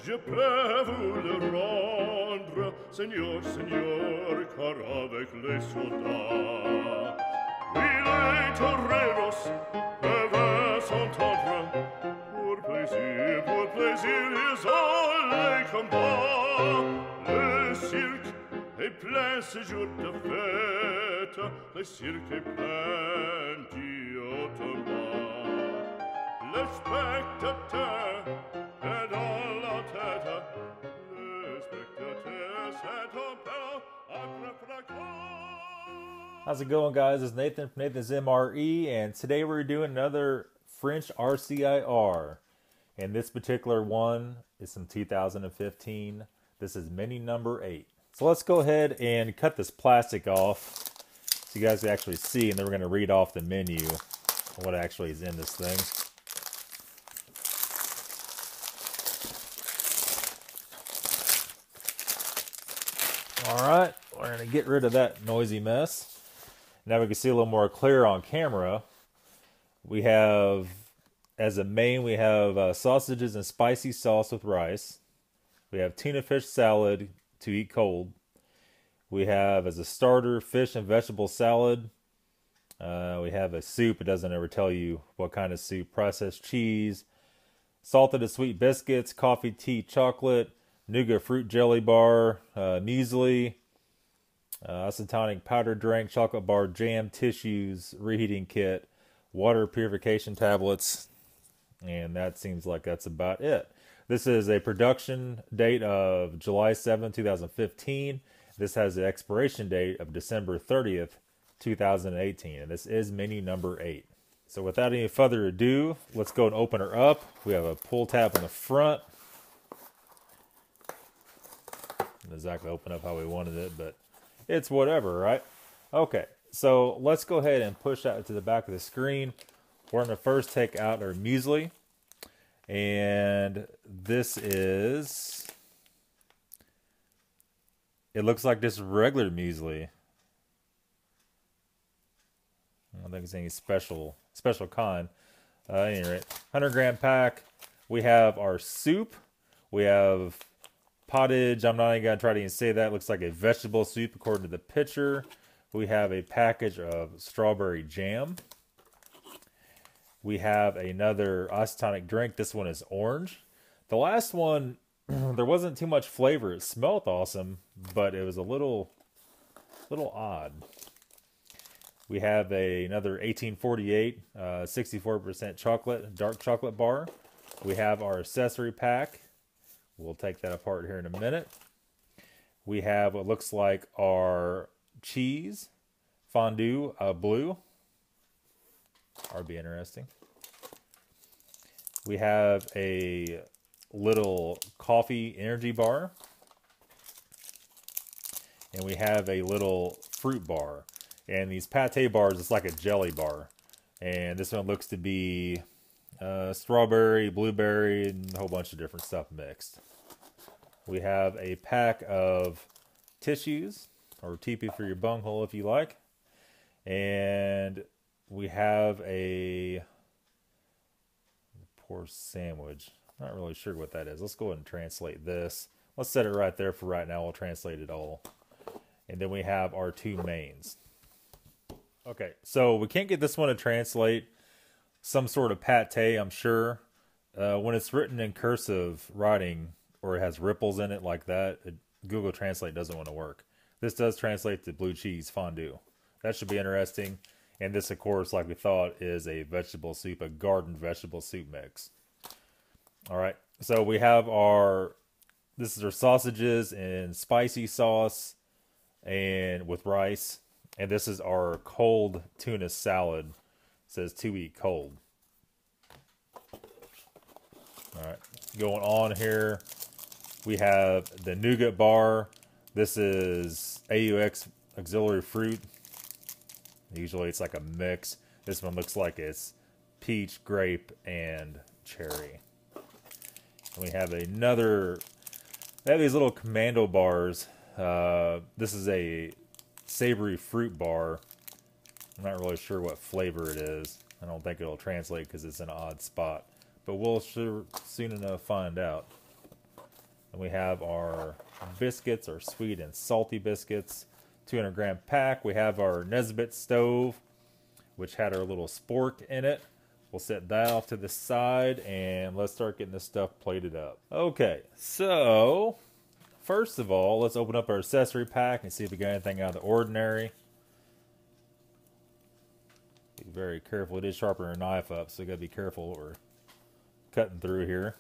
Je peux vous le rendre, Seigneur, Seigneur, car avec les soldats, oui, les toreros peuvent s'entendre. Pour plaisir, ils ont les combats. Le cirque est plein ce jour de fête, le cirque est plein d'Altenburg. Le spectateur est dans la tête, le spectateur c'est un peu à. How's it going, guys? It's Nathan from Nathan's MRE, and today we're doing another French RCIR. And this particular one is from 2015. This is mini number 8. So let's go ahead and cut this plastic off so you guys can actually see, and then we're going to read off the menu what actually is in this thing. Alright, we're going to get rid of that noisy mess. Now we can see a little more clear on camera. We have, as a main, we have sausages and spicy sauce with rice. We have tuna fish salad to eat cold. We have, as a starter, fish and vegetable salad. We have a soup. It doesn't ever tell you what kind of soup. Processed cheese, salted and sweet biscuits, coffee, tea, chocolate, nougat fruit jelly bar, muesli, isotonic powder drink, chocolate bar, jam, tissues, reheating kit, water purification tablets, and that seems like that's about it. This is a production date of July 7, 2015. This has an expiration date of December 30th, 2018, and this is mini number 8. So without any further ado, let's go and open her up. We have a pull tab on the front. Didn't exactly open up how we wanted it, but it's whatever, right? Okay, so let's go ahead and push that to the back of the screen. We're going to first take out our muesli. And this is, it looks like just regular muesli. I don't think it's any special kind. Anyway, 100-gram pack. We have our soup. We have pottage. I'm not even going to try to even say that. It looks like a vegetable soup according to the picture. We have a package of strawberry jam. We have another isotonic drink. This one is orange. The last one, there wasn't too much flavor. It smelled awesome, but it was a little odd. We have another 1848, 64% chocolate, dark chocolate bar. We have our accessory pack. We'll take that apart here in a minute. We have what looks like our cheese, fondue, blue. That'd be interesting. We have a little coffee energy bar. And we have a little fruit bar. And these pate bars, it's like a jelly bar. And this one looks to be strawberry, blueberry, and a whole bunch of different stuff mixed. We have a pack of tissues, or teepee for your bunghole if you like. And we have a poor sandwich. Not really sure what that is. Let's go ahead and translate this. Let's set it right there for right now. We'll translate it all. And then we have our two mains. Okay, so we can't get this one to translate. Some sort of pate, I'm sure. When it's written in cursive writing, or it has ripples in it like that, Google Translate doesn't want to work. This does translate to blue cheese fondue. That should be interesting. And this, of course, like we thought, is a vegetable soup, a garden vegetable soup mix. All right, so we have this is our sausages and spicy sauce and with rice. And this is our cold tuna salad. It says to eat cold. All right, going on here, we have the nougat bar. This is AUX auxiliary fruit. Usually it's like a mix. This one looks like it's peach, grape, and cherry. And we have another, they have these little commando bars. This is a savory fruit bar. I'm not really sure what flavor it is. I don't think it'll translate because it's in an odd spot. But we'll soon enough find out. Then we have our biscuits, our sweet and salty biscuits, 200 gram pack. We have our Nesbit stove, which had our little spork in it. We'll set that off to the side and let's start getting this stuff plated up. Okay, so first of all, let's open up our accessory pack and see if we got anything out of the ordinary. Be very careful. It is sharpening our knife up, so you gotta be careful what we're cutting through here.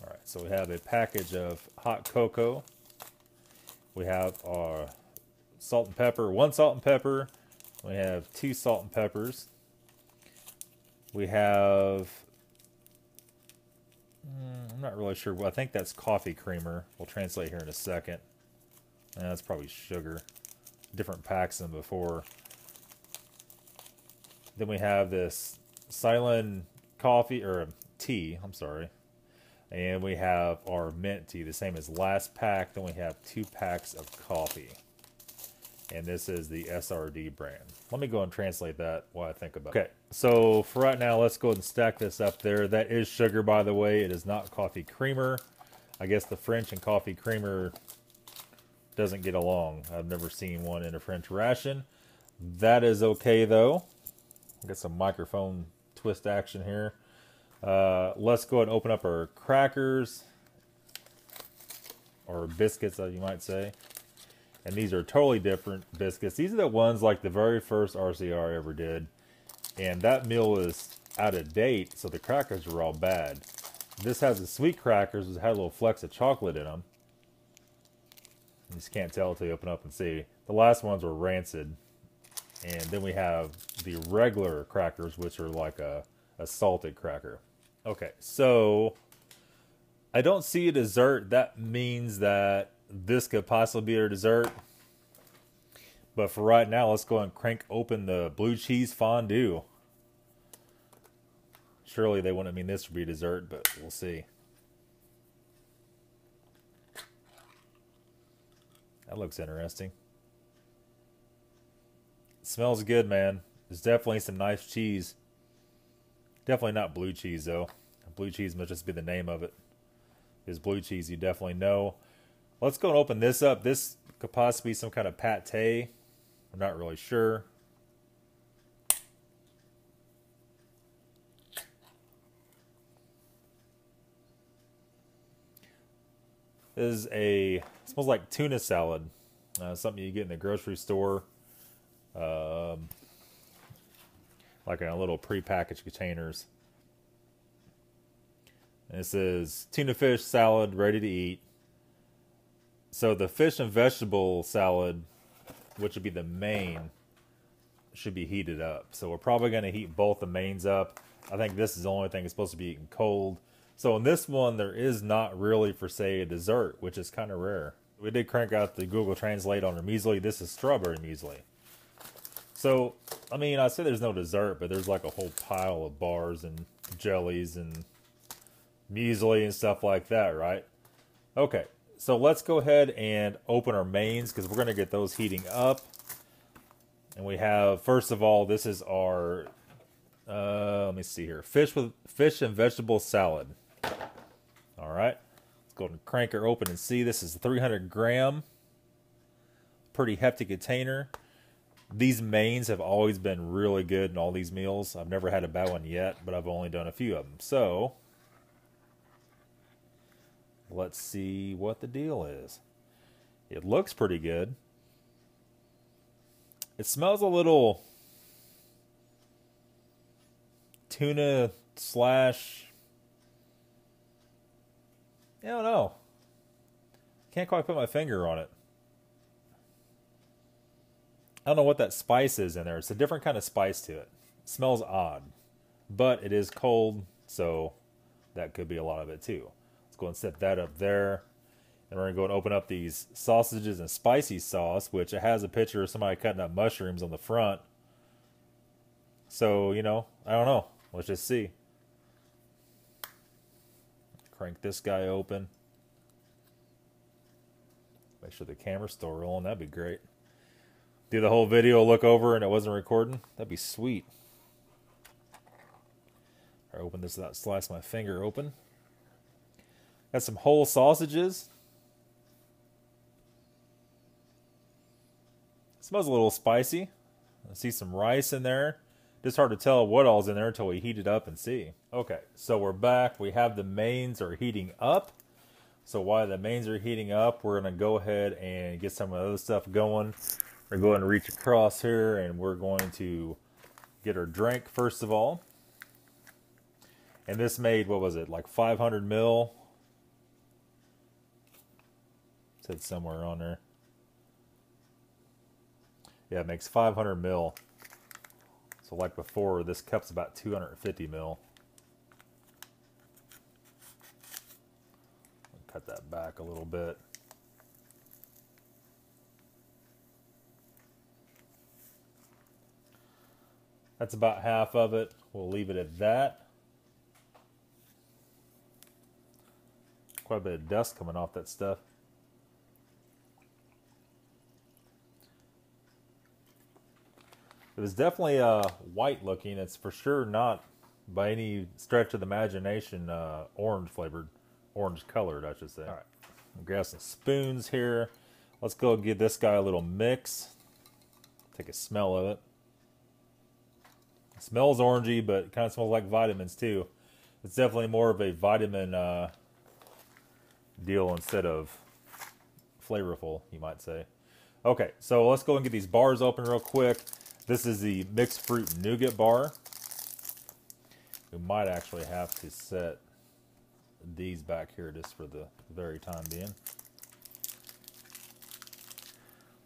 Alright, so we have a package of hot cocoa. We have our salt and pepper, 1 salt and pepper. We have 2 salt and peppers. We have, I'm not really sure. I think that's coffee creamer. We'll translate here in a second. That's probably sugar. Different packs than before. Then we have this Ceylon coffee, or tea, I'm sorry. And we have our mint tea, the same as last pack. Then we have 2 packs of coffee. And this is the SRD brand. Let me go and translate that while I think about it. Okay, so for right now, let's go ahead and stack this up there. That is sugar, by the way. It is not coffee creamer. I guess the French and coffee creamer doesn't get along. I've never seen one in a French ration. That is okay, though. Got some microphone twist action here. Let's go ahead and open up our crackers, or biscuits, as you might say. And these are totally different biscuits. These are the ones like the very first RCIR ever did. And that meal is out of date, so the crackers were all bad. This has the sweet crackers, which had a little flecks of chocolate in them. You just can't tell until you open up and see. The last ones were rancid. And then we have the regular crackers, which are like a salted cracker. Okay, so I don't see a dessert. That means that this could possibly be our dessert. But for right now, let's go and crank open the blue cheese fondue. Surely they wouldn't mean this would be dessert, but we'll see. That looks interesting. It smells good, man. There's definitely some nice cheese. Definitely not blue cheese, though. Blue cheese must just be the name of it. Is blue cheese, you definitely know. Let's go and open this up. This could possibly be some kind of pate. I'm not really sure. This is it smells like tuna salad. Something you get in the grocery store. Like in a little pre-packaged containers. And this is tuna fish salad ready to eat. So the fish and vegetable salad, which would be the main, should be heated up. So we're probably going to heat both the mains up. I think this is the only thing that's supposed to be eaten cold. So in this one, there is not really, for say, a dessert, which is kind of rare. We did crank out the Google Translate on our muesli. This is strawberry muesli. So, I mean, I say there's no dessert, but there's like a whole pile of bars and jellies and muesli and stuff like that, right? Okay. So let's go ahead and open our mains because we're going to get those heating up. And we have, first of all, this is our, let me see here, fish and vegetable salad. All right. Let's go ahead and crank her open and see. This is 300 gram. Pretty hefty container. These mains have always been really good in all these meals. I've never had a bad one yet, but I've only done a few of them. So let's see what the deal is. It looks pretty good. It smells a little tuna slash, I don't know. Can't quite put my finger on it. I don't know what that spice is in there. It's a different kind of spice to it. It smells odd, but it is cold, so that could be a lot of it too. Go and set that up there. And we're going to go and open up these sausages and spicy sauce, which it has a picture of somebody cutting up mushrooms on the front. So, you know, I don't know. Let's just see. Crank this guy open. Make sure the camera's still rolling. That'd be great. Do the whole video, look over, and it wasn't recording. That'd be sweet. Try to open this without slicing my finger open. Got some whole sausages. Smells a little spicy. I see some rice in there. Just hard to tell what all's in there until we heat it up and see. Okay, so we're back. We have the mains are heating up. So while the mains are heating up, we're going to go ahead and get some of the other stuff going. We're going to reach across here and we're going to get our drink first of all. And this made, what was it, like 500 mil? It said somewhere on there. Yeah, it makes 500 mil. So like before, this cup's about 250 mil. Cut that back a little bit. That's about half of it. We'll leave it at that. Quite a bit of dust coming off that stuff. It was definitely white looking. It's for sure not by any stretch of the imagination orange flavored, orange colored, I should say. All right, I'll grab some spoons here. Let's go give this guy a little mix. Take a smell of it. It smells orangey, but it kind of smells like vitamins too. It's definitely more of a vitamin deal instead of flavorful, you might say. Okay, so let's go and get these bars open real quick. This is the mixed fruit nougat bar. We might actually have to set these back here just for the very time being.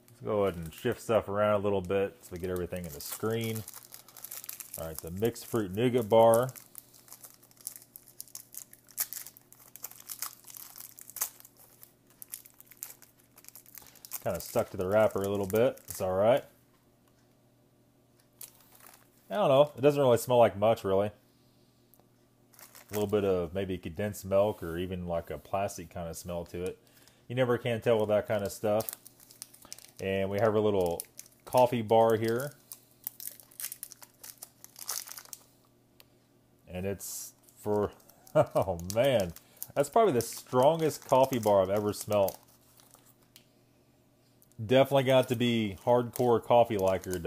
Let's go ahead and shift stuff around a little bit so we get everything in the screen. All right, the mixed fruit nougat bar. Kind of stuck to the wrapper a little bit. It's all right. I don't know. It doesn't really smell like much, really. A little bit of maybe condensed milk or even like a plastic kind of smell to it. You never can tell with that kind of stuff. And we have a little coffee bar here. And it's for, oh man, that's probably the strongest coffee bar I've ever smelled. Definitely got to be hardcore coffee drinker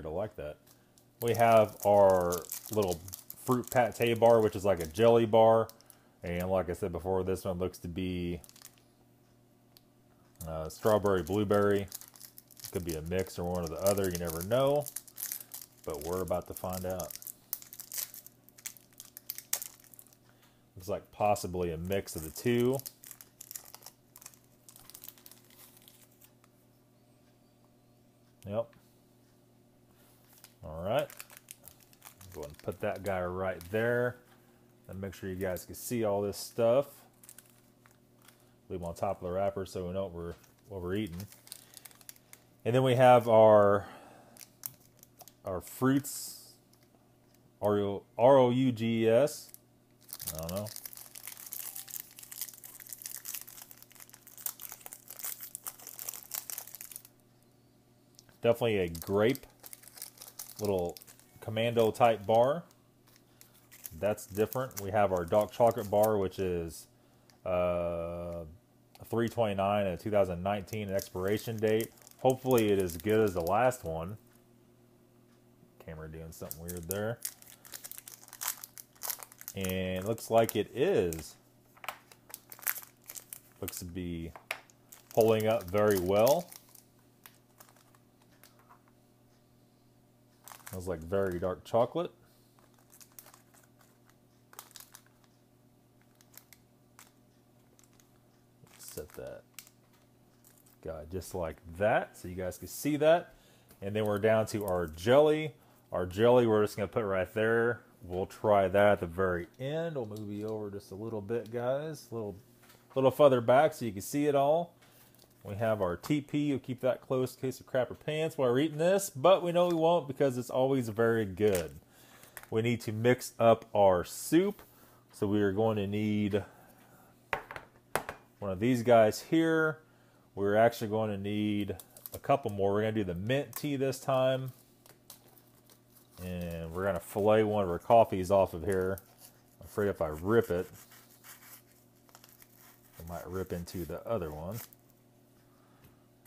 to like that. We have our little fruit pate bar, which is like a jelly bar. And like I said before, this one looks to be strawberry, blueberry. Could be a mix or one or the other. You never know. But we're about to find out. Looks like possibly a mix of the two. Yep. All right. Go ahead and put that guy right there. And make sure you guys can see all this stuff. Leave them on top of the wrapper so we know what we're eating. And then we have our fruits, R-O-U-G-E-S. I don't know. Definitely a grape, little commando type bar. That's different. We have our dark chocolate bar, which is 3/29 and 2019 expiration date. Hopefully it is good as the last one. Camera doing something weird there. And it looks like it is. Looks to be holding up very well. Smells like very dark chocolate. Set that guy just like that so you guys can see that. And then we're down to our jelly. Our jelly we're just going to put right there. We'll try that at the very end. We'll move you over just a little bit, guys. A little further back so you can see it all. We have our TP. We'll keep that close in case of crap our pants while we're eating this. But we know we won't because it's always very good. We need to mix up our soup. So we are going to need one of these guys here. We're actually going to need a couple more. We're going to do the mint tea this time. And we're going to fillet one of our coffees off of here. I'm afraid if I rip it, I might rip into the other one.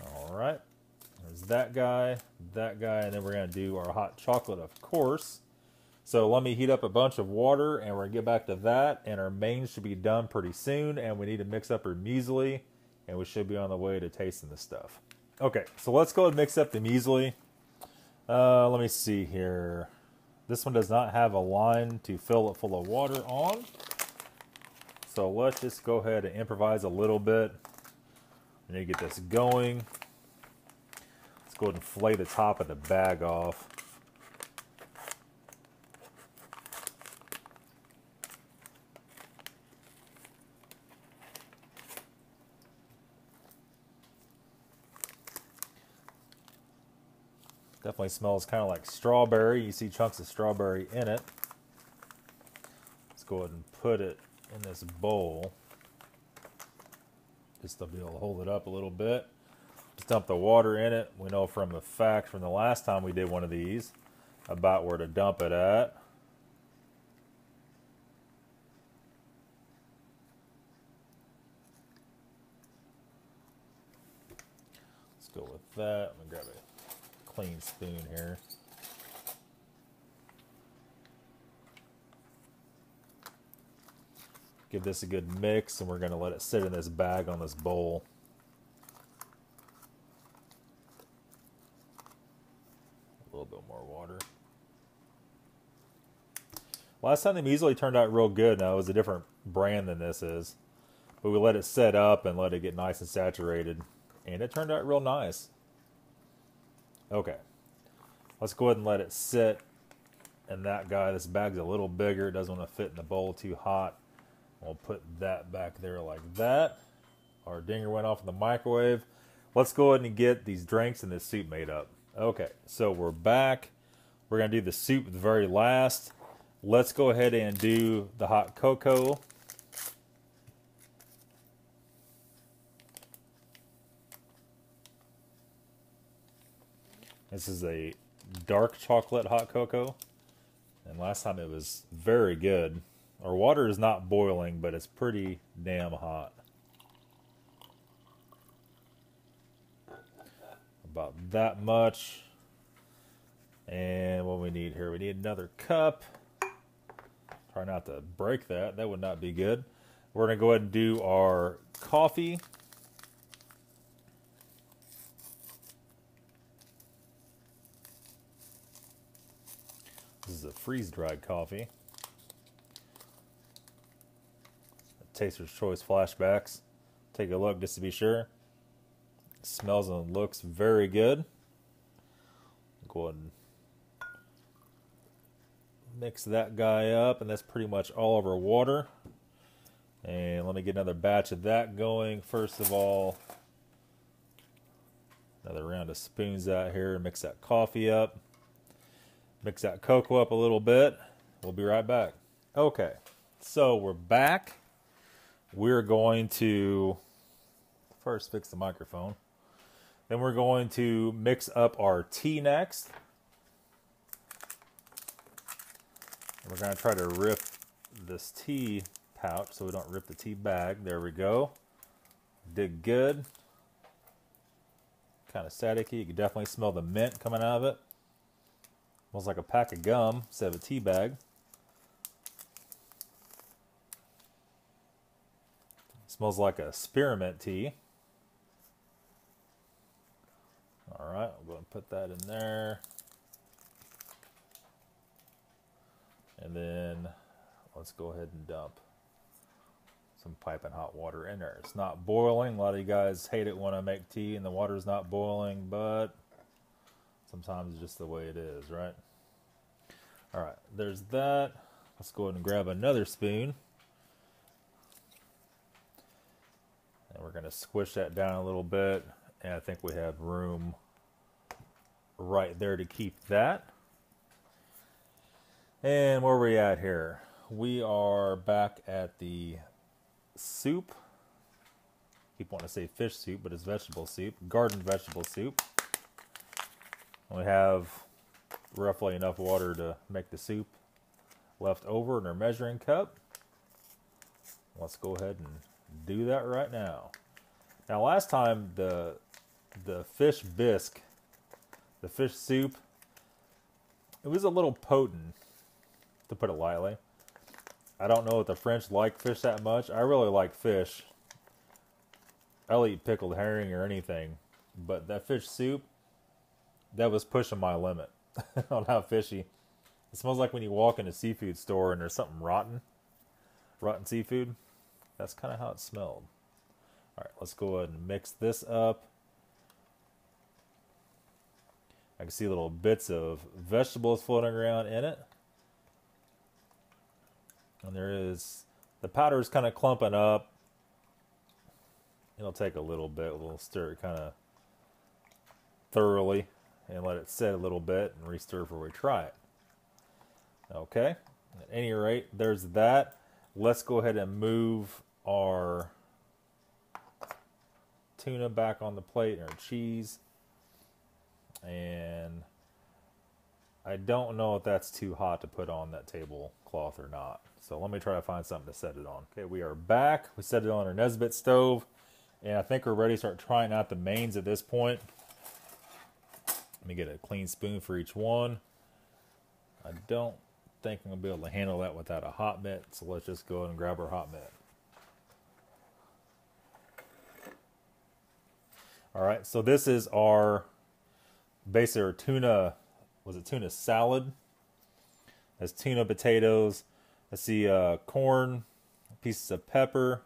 All right. There's that guy, and then we're going to do our hot chocolate, of course. So let me heat up a bunch of water, and we're going to get back to that, and our main should be done pretty soon, and we need to mix up our muesli, and we should be on the way to tasting this stuff. Okay, so let's go and mix up the muesli. Let me see here. This one does not have a line to fill it full of water on, so let's just go ahead and improvise a little bit. I need to get this going. Let's go ahead and fillet the top of the bag off. Definitely smells kind of like strawberry. You see chunks of strawberry in it. Let's go ahead and put it in this bowl. Just to be able to hold it up a little bit. Just dump the water in it. We know from the fact from the last time we did one of these about where to dump it at. Let's go with that. I'm going to grab a clean spoon here. Give this a good mix, and we're going to let it sit in this bag on this bowl. A little bit more water. Last time the muesli turned out real good. Now it was a different brand than this is, but we let it set up and let it get nice and saturated, and it turned out real nice. Okay, let's go ahead and let it sit. And that guy, this bag's a little bigger. It doesn't want to fit in the bowl too hot. We'll put that back there like that. Our dinger went off in the microwave. Let's go ahead and get these drinks and this soup made up. Okay, so we're back. We're going to do the soup at the very last. Let's go ahead and do the hot cocoa. This is a dark chocolate hot cocoa. And last time it was very good. Our water is not boiling, but it's pretty damn hot. About that much. And what we need here, we need another cup. Try not to break that. That would not be good. We're going to go ahead and do our coffee. This is a freeze-dried coffee. Taster's Choice flashbacks. Take a look just to be sure. Smells and looks very good. Go ahead and mix that guy up, and that's pretty much all of our water. And let me get another batch of that going. First of all, another round of spoons out here and mix that coffee up. Mix that cocoa up a little bit. We'll be right back. Okay, so we're back. We're going to first fix the microphone. Then we're going to mix up our tea next. We're going to try to rip this tea pouch so we don't rip the tea bag. There we go. Did good. Kind of staticky. You can definitely smell the mint coming out of it. Smells like a pack of gum instead of a tea bag. Smells like a spearmint tea. All right, I'll go and put that in there. And then let's go ahead and dump some piping hot water in there. It's not boiling. A lot of you guys hate it when I make tea and the water's not boiling, but sometimes it's just the way it is, right? All right, there's that. Let's go ahead and grab another spoon. And we're going to squish that down a little bit. And I think we have room right there to keep that. And where are we at here? We are back at the soup. People want to say fish soup, but it's vegetable soup. Garden vegetable soup. We have roughly enough water to make the soup left over in our measuring cup. Let's go ahead and do that right now. Now last time the fish bisque, the fish soup, it was a little potent, to put it lightly. I don't know if the French like fish that much. I really like fish. I'll eat pickled herring or anything. But that fish soup, that was pushing my limit on how fishy. It smells like when you walk in a seafood store and there's something rotten seafood. That's kind of how it smelled. All right, let's go ahead and mix this up. I can see little bits of vegetables floating around in it. And the powder is kind of clumping up. It'll take a little bit. We'll stir it kind of thoroughly and let it set a little bit and re-stir before we try it. Okay, at any rate, there's that. Let's go ahead and move our tuna back on the plate and our cheese. And I don't know if that's too hot to put on that tablecloth or not. So let me try to find something to set it on. Okay, we are back. We set it on our Nesbitt stove. And I think we're ready to start trying out the mains at this point. Let me get a clean spoon for each one. I don't think I'm going to be able to handle that without a hot mitt. So let's just go ahead and grab our hot mitt. Alright, so this is our basically our tuna, was it tuna salad? There's tuna, potatoes. Let's see, corn, pieces of pepper,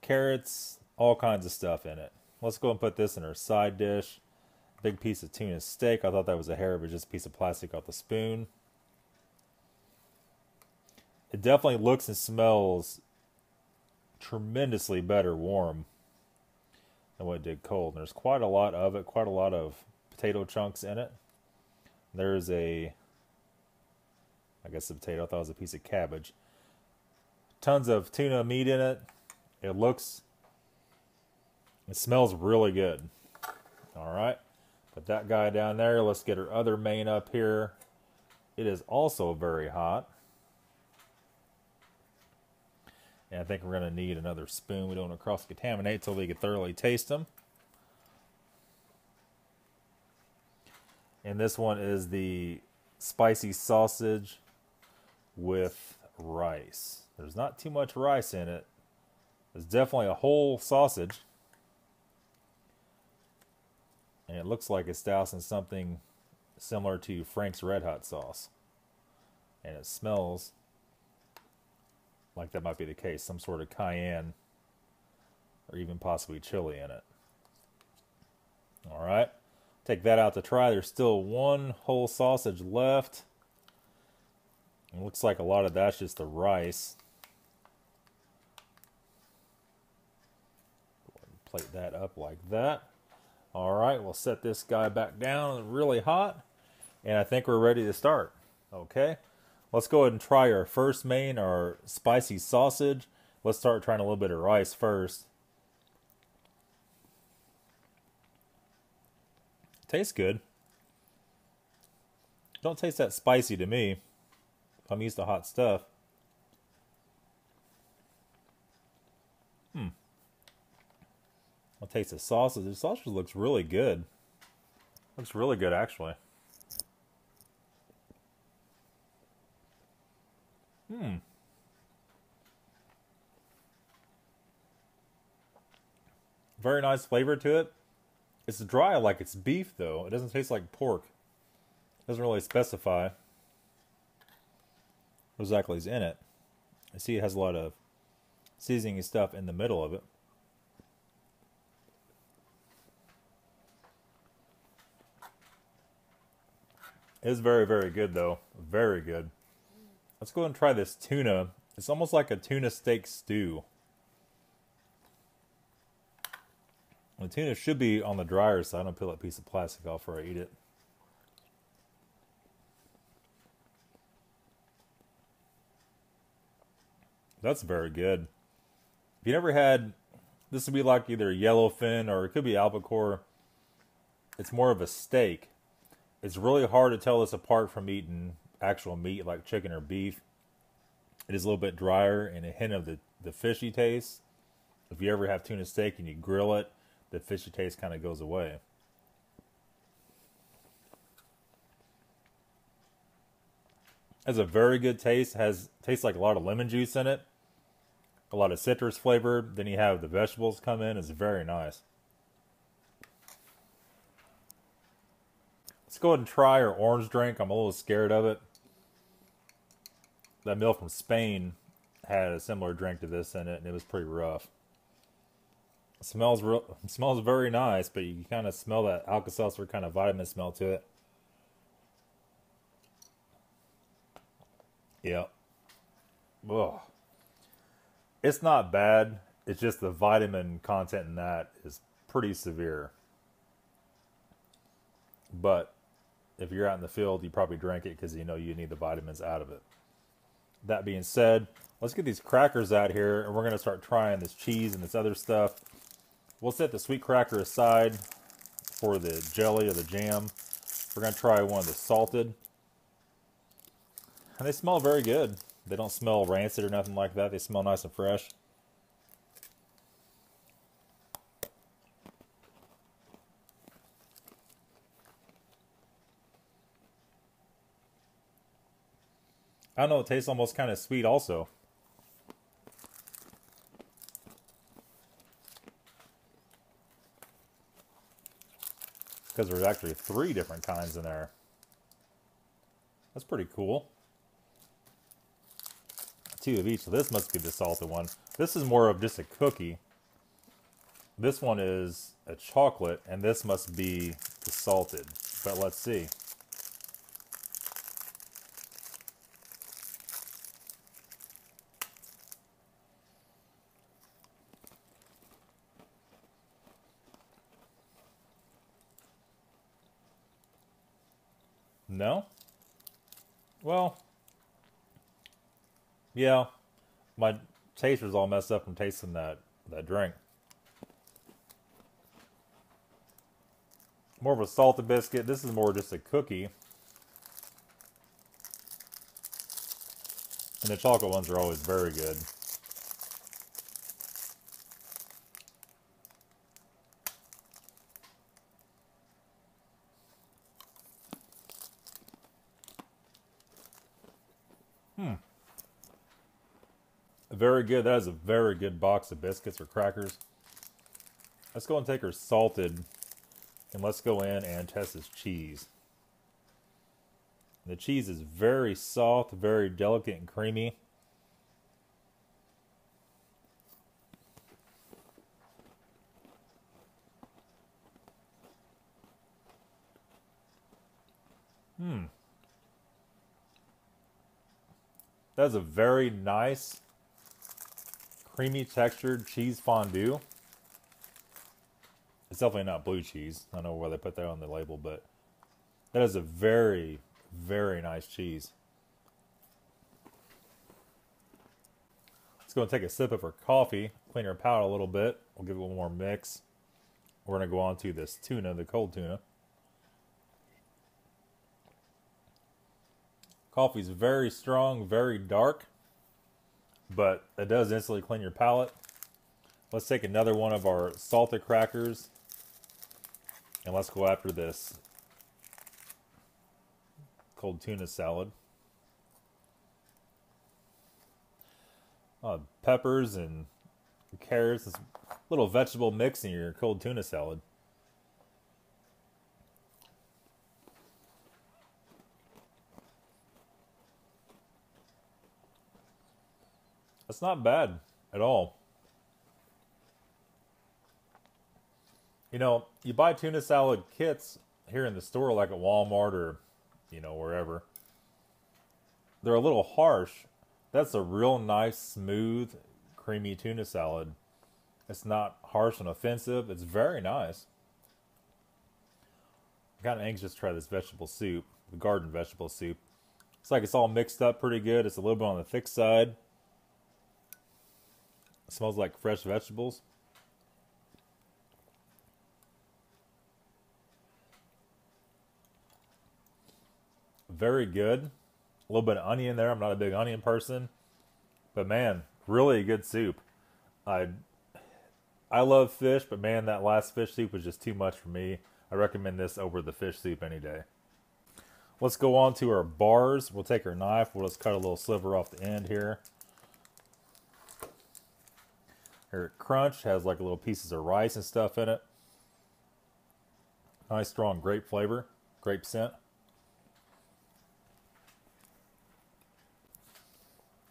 carrots, all kinds of stuff in it. Let's go and put this in our side dish. Big piece of tuna steak. I thought that was a hair, but just a piece of plastic off the spoon. It definitely looks and smells tremendously better warm than what it did cold. And there's quite a lot of it, quite a lot of potato chunks in it. There's I guess a potato. I thought it was a piece of cabbage. Tons of tuna meat in it. It smells really good. All right. Put that guy down there. Let's get our other main up here. It is also very hot. And I think we're going to need another spoon. We don't want to cross-contaminate until we can thoroughly taste them. And this one is the spicy sausage with rice. There's not too much rice in it. There's definitely a whole sausage. And it looks like it's doused in something similar to Frank's Red Hot sauce. And it smells like that might be the case. Some sort of cayenne or even possibly chili in it. Alright. Take that out to try. There's still one whole sausage left. It looks like a lot of that's just the rice. Go ahead and plate that up like that. Alright, we'll set this guy back down. It's really hot. And I think we're ready to start. Okay. Let's go ahead and try our first main, our spicy sausage. Let's start trying a little bit of rice first. Tastes good. Don't taste that spicy to me. I'm used to hot stuff. I'll taste the sausage. The sausage looks really good. Looks really good, actually. Very nice flavor to it. It's dry like it's beef, though. It doesn't taste like pork. It doesn't really specify what exactly is in it. I see it has a lot of seasoning and stuff in the middle of it. It is very, very good, though. Very good. Let's go ahead and try this tuna. It's almost like a tuna steak stew. The tuna should be on the drier side. I don't peel that piece of plastic off before I eat it. That's very good. If you never had, this would be like either yellowfin or it could be albacore. It's more of a steak. It's really hard to tell this apart from eating actual meat like chicken or beef. It is a little bit drier and a hint of the fishy taste. If you ever have tuna steak and you grill it, the fishy taste kind of goes away. Has a very good taste. Tastes like a lot of lemon juice in it. A lot of citrus flavor. Then you have the vegetables come in. It's very nice. Let's go ahead and try our orange drink. I'm a little scared of it. That meal from Spain had a similar drink to this in it, and it was pretty rough. It smells very nice, but you can kind of smell that Alka-Seltzer kind of vitamin smell to it. Yep. Ugh. It's not bad. It's just the vitamin content in that is pretty severe. But if you're out in the field, you probably drink it because you know you need the vitamins out of it. That being said, let's get these crackers out here, and we're going to start trying this cheese and this other stuff. We'll set the sweet cracker aside for the jelly or the jam. We're going to try one of the salted. And they smell very good. They don't smell rancid or nothing like that. They smell nice and fresh. I don't know, it tastes almost kind of sweet also. Because there's actually 3 different kinds in there. That's pretty cool. 2 of each, so this must be the salted one. This is more of just a cookie. This one is a chocolate, and this must be the salted. But let's see. No? Well, yeah, my taster's all messed up from tasting that drink. More of a salted biscuit. This is more just a cookie. And the chocolate ones are always very good. Very good. That is a very good box of biscuits or crackers. Let's go and take our salted, and let's go in and test this cheese. The cheese is very soft, very delicate and creamy. That's a very nice, creamy textured cheese fondue. It's definitely not blue cheese. I don't know why they put that on the label, but that is a very, very nice cheese. Let's go and take a sip of our coffee, clean our palate a little bit. We'll give it one more mix. We're going to go on to this tuna, the cold tuna. Coffee's very strong, very dark, but it does instantly clean your palate. Let's take another one of our salted crackers, and let's go after this cold tuna salad. Peppers and carrots, this little vegetable mix in your cold tuna salad. That's not bad at all. You know, you buy tuna salad kits here in the store, like at Walmart or, you know, wherever. They're a little harsh. That's a real nice, smooth, creamy tuna salad. It's not harsh and offensive. It's very nice. I'm kind of anxious to try this vegetable soup, the garden vegetable soup. It's like it's all mixed up pretty good. It's a little bit on the thick side. It smells like fresh vegetables. very good. A little bit of onion there. I'm not a big onion person. But man, really good soup. I love fish, but man, that last fish soup was just too much for me. I recommend this over the fish soup any day. Let's go on to our bars. We'll take our knife. We'll just cut a little sliver off the end here. Here at Crunch has like little pieces of rice and stuff in it. Nice strong grape flavor, grape scent.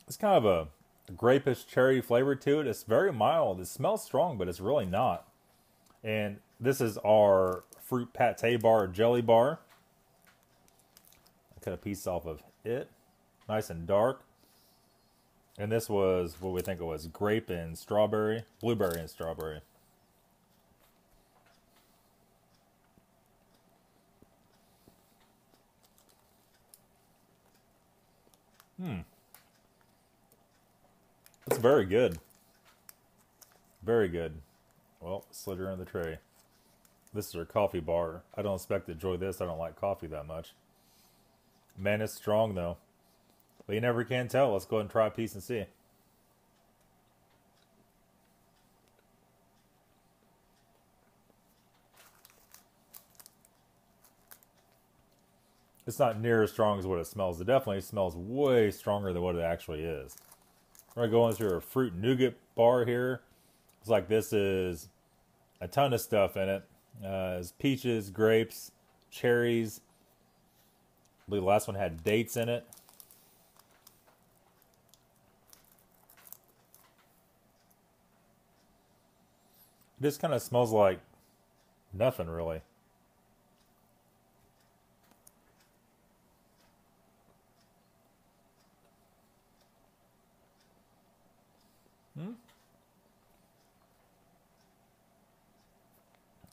It's kind of a grapish cherry flavor to it. It's very mild. It smells strong, but it's really not. And this is our fruit pate bar, jelly bar. I cut a piece off of it. Nice and dark. And this was what we think it was, grape and strawberry, blueberry and strawberry. It's very good. Very good. Well, slid her in the tray. This is our coffee bar. I don't expect to enjoy this. I don't like coffee that much. Man, it's strong though. But you never can tell. Let's go ahead and try a piece and see. It's not near as strong as what it smells. It definitely smells way stronger than what it actually is. We're going to go into our fruit nougat bar here. It's like this is a ton of stuff in it. It's peaches, grapes, cherries. I believe the last one had dates in it. It just kind of smells like nothing really.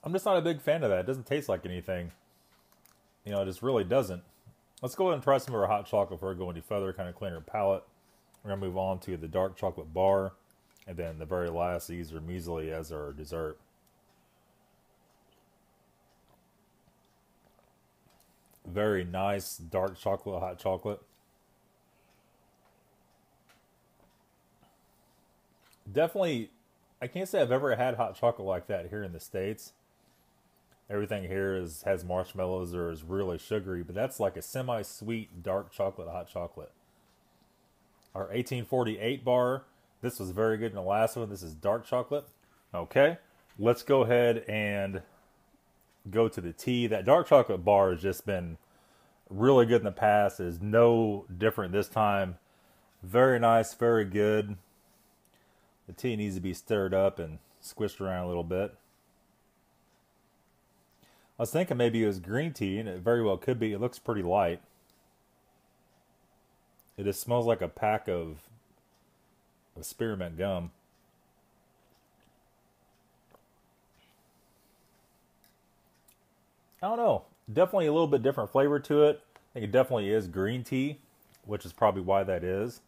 I'm just not a big fan of that. It doesn't taste like anything. You know, it just really doesn't. Let's go ahead and try some of our hot chocolate before we go any further, kind of clean our palate. We're going to move on to the dark chocolate bar. And then the very last, these are measly as our dessert. Very nice dark chocolate, hot chocolate. Definitely, I can't say I've ever had hot chocolate like that here in the States. Everything here has marshmallows or is really sugary, but that's like a semi-sweet dark chocolate, hot chocolate. Our 1848 bar, this was very good in the last one. This is dark chocolate. Okay, let's go ahead and go to the tea. That dark chocolate bar has just been really good in the past. It is no different this time. Very nice, very good. The tea needs to be stirred up and squished around a little bit. I was thinking maybe it was green tea, and it very well could be. It looks pretty light. It just smells like a pack of spearmint gum. I don't know. Definitely a little bit different flavor to it. I think it definitely is green tea, which is probably why that is.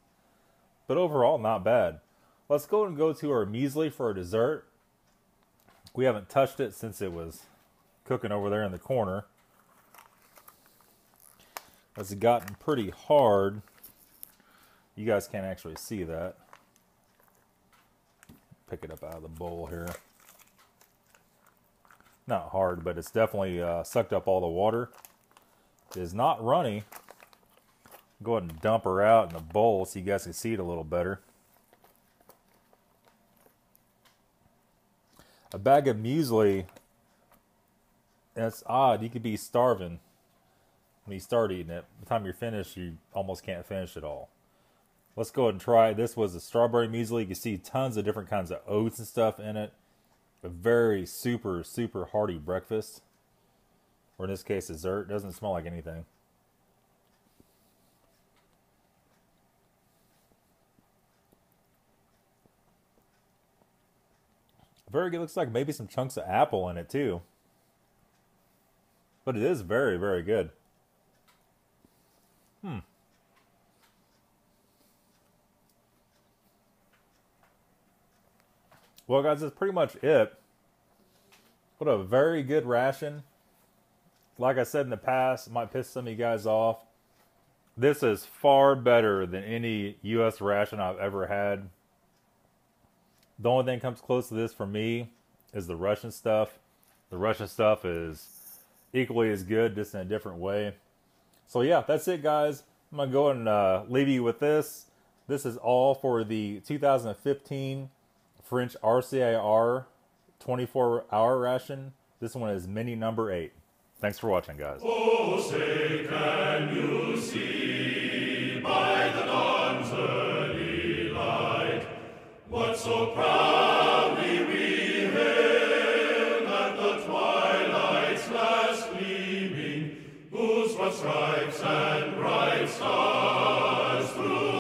But overall, not bad. Let's go and go to our muesli for our dessert. We haven't touched it since it was cooking over there in the corner. It's gotten pretty hard. You guys can't actually see that. Pick it up out of the bowl here. Not hard, but it's definitely sucked up all the water. It is not runny. Go ahead and dump her out in the bowl so you guys can see it a little better. A bag of muesli, that's odd. You could be starving when you start eating it. By the time you're finished, you almost can't finish it all. Let's go ahead and try. This was a strawberry muesli. You can see tons of different kinds of oats and stuff in it. A very super hearty breakfast. Or in this case, dessert. Doesn't smell like anything. Very good. Looks like maybe some chunks of apple in it too. But it is very, very good. Well, guys, that's pretty much it. What a very good ration. Like I said in the past, it might piss some of you guys off. This is far better than any U.S. ration I've ever had. The only thing that comes close to this for me is the Russian stuff. The Russian stuff is equally as good, just in a different way. So yeah, that's it, guys. I'm going to go and leave you with this. This is all for the 2015 French RCIR 24-hour ration. This one is mini number 8. Thanks for watching, guys. Oh, say, can you see by the dawn's early light what so proudly we hailed at the twilight's last gleaming, whose broad stripes and bright